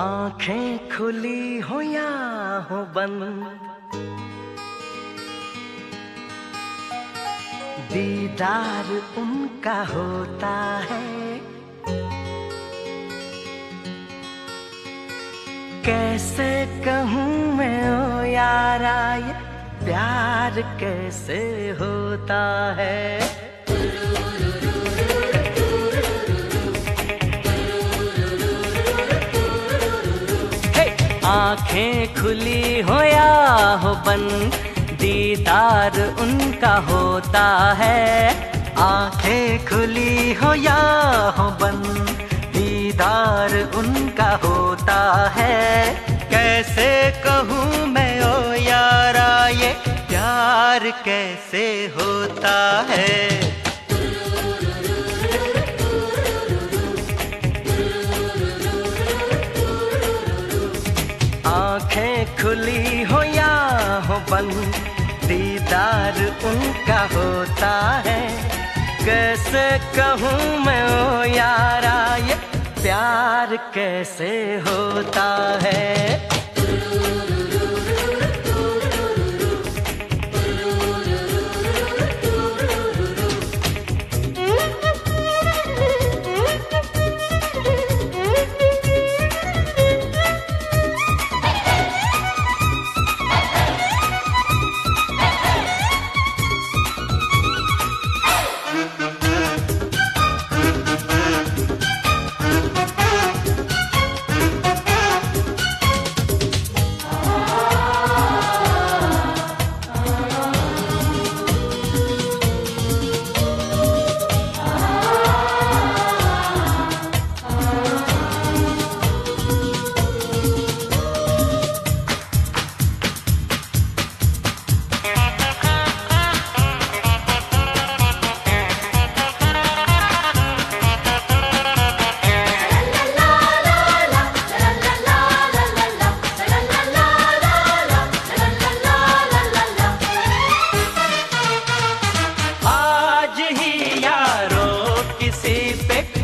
आंखें खुली हो या हो बंद, दीदार उनका होता है। कैसे कहूँ मैं ओ यारा, ये प्यार कैसे होता है। आंखें खुली हो या हो बंद, दीदार उनका होता है। आंखें खुली हो या हो बंद, दीदार उनका होता है। कैसे कहूँ मैं ओ यारा, ये प्यार कैसे होता है। आंखें खुली हो या हो बंद, दीदार उनका होता है। कैसे कहूँ मैं ओ यारा, ये प्यार कैसे होता है।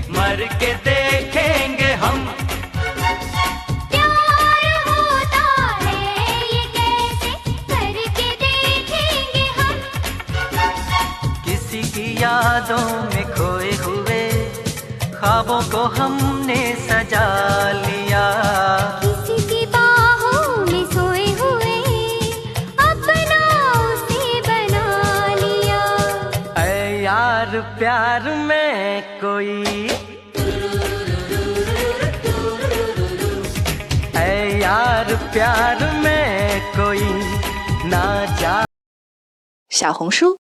मर के देखेंगे हम, प्यार होता है ये कैसे करके देखेंगे हम। किसी की यादों में खोए हुए ख्वाबों को हमने सजा लिया। किसी की बाहों में सोए हुए अपना उसे बना लिया। ऐ यार प्यार में कोई, ऐ यार प्यार में कोई ना जा।小红书